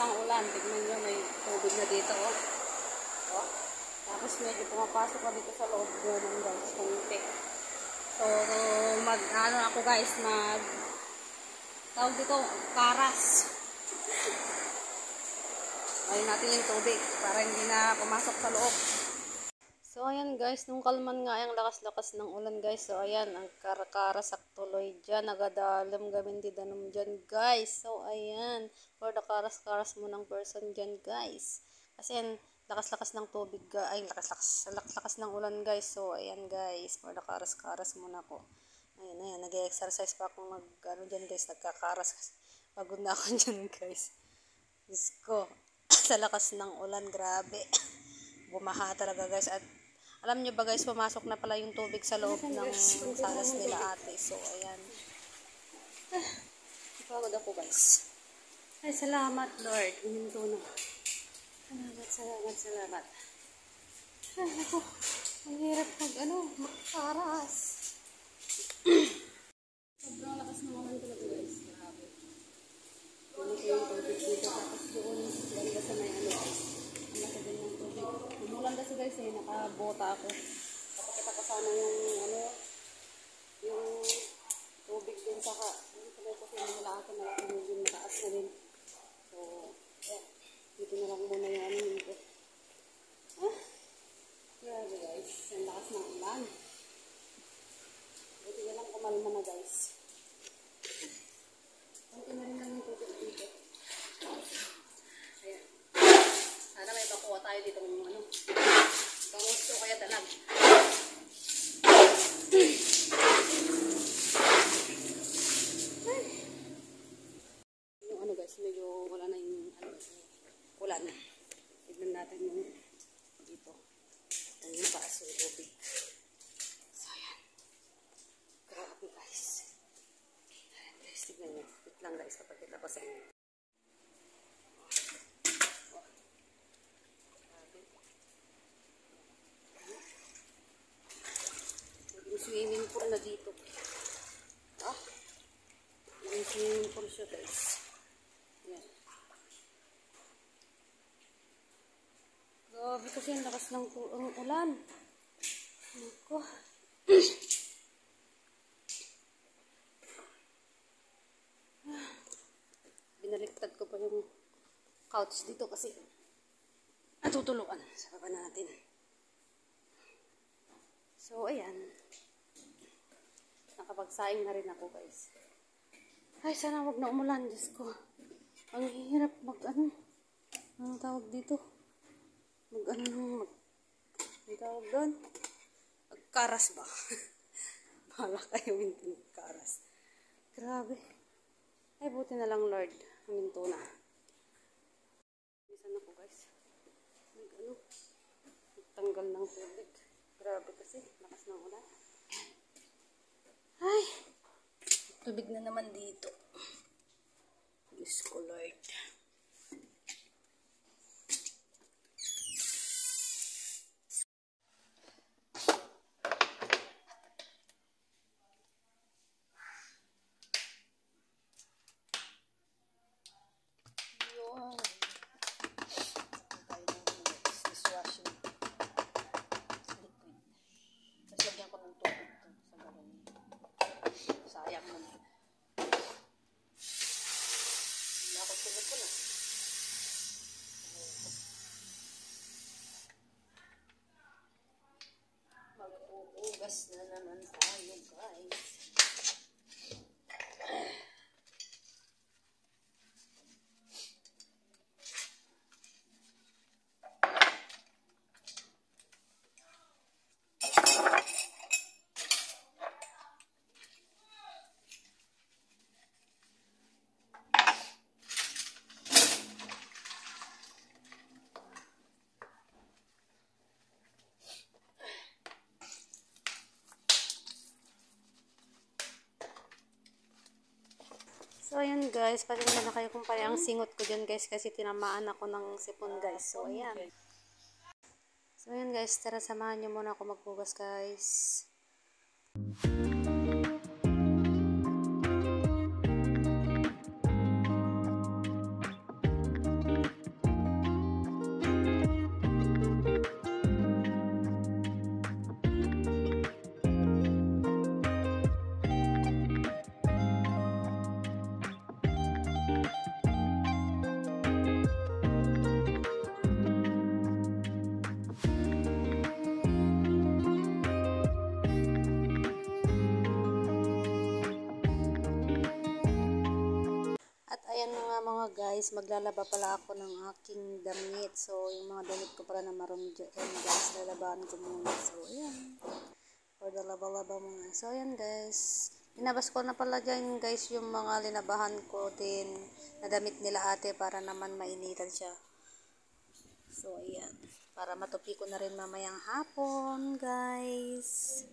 ng ulan. Tignan nyo, may tubig na dito, oh. Oh. Tapos medyo pumapasok na dito sa loob ng guys, kunti. So, ano ako guys, tawag dito, karas. Ayun natin yung tubig para hindi na pumasok sa loob. So, ayan guys, nung kalman nga ang lakas-lakas ng ulan guys. So, ayan, ang karakarasak tuloy dyan. Nagadalam gamin di danum dyan guys. So, ayan, for the karas-karas mo ng person dyan guys. Kasi yan, lakas-lakas ng tubig, ay, lakas-lakas ng ulan guys. So, ayan guys, for the karas-karas muna ko. Ayan, ayan, nag-exercise pa akong ano dyan guys, nagkakaras. Pagod na ako dyan guys. Diyos ko, sa lakas ng ulan, grabe. Bumaha talaga guys. At alam nyo ba guys, pumasok na pala yung tubig sa loob ng salas nila ate. So, ayan. Napagod ako guys. Ay, salamat Lord. Huminto na. Salamat. Ay, ako. Ang hirap magkaras. Sobrang lakas ng ulan talaga guys. Grabe. Kunin ko yung tubig dito. Tapos doon, banda sa may guys. Ang lasa din ng tubig. Umulan kasi guys nakabota ako. Kapakita ko sana yung tubig din saka. Sabi ko kasi nila ako na tubig mataas na din. So, yeah. Dito na lang muna yung ko. Grabe guys. Ang lakas ng ulan. Buti na lang kumalma na guys. Kunti na rin lang yung tubig dito. Ayan. Sana may pakuha tayo dito ng pangusto kaya dalag. Yung guys, medyo wala na yung ulan. Tignan natin yung dito. Ang mataas yung tubig. So, ayan. Grabe guys. Ayan guys, tignan nyo. Wait lang guys, kapagkita ko sa inyo. Swimming pool na dito. Yung swimming pool siya guys. Yan. Grabe kasi ang lakas ng ulan. Ako. Binaliktad ko pa yung couch dito kasi natutuluan sa baba natin. So, ayan. Nakapagsaing na rin ako guys. Ay, sana wag na umulan. Diyos ko. Ang hirap anong tawag dito? Ang tawag doon? Magkaras ba? Bahala kayo minto magkaras. Grabe. Ay, buti na lang Lord. Huminto na. Bisan ako guys. Nagtanggal ng tubig. Grabe kasi. Lakas ng ulan. Ay! Tubig na naman dito. Diyos ko, Lord. Yun. Tayo ng dishwashing liquid. Tapos lagyan ko ng tubig sa galon. Sayang naman. Ako tulog ko na. Mag-uugas na naman tayo guys. So, ayan guys, patingnan na kayo kung paano ang singot ko dyan guys, kasi tinamaan ako ng sipon guys. So, ayan. So, ayan guys, tara samahan nyo muna ako magbugas guys. Ayan na nga mga guys, maglalaba pala ako ng aking damit. So, yung mga damit ko pala na marumi dyan guys, lalabahan ko muna. So, ayan. For the laba-laba mga. So, ayan guys. Linabas ko na pala dyan guys yung mga linabahan ko din na damit nila ate para naman mainitan siya. So, ayan. Para matupi ko na rin mamayang hapon guys.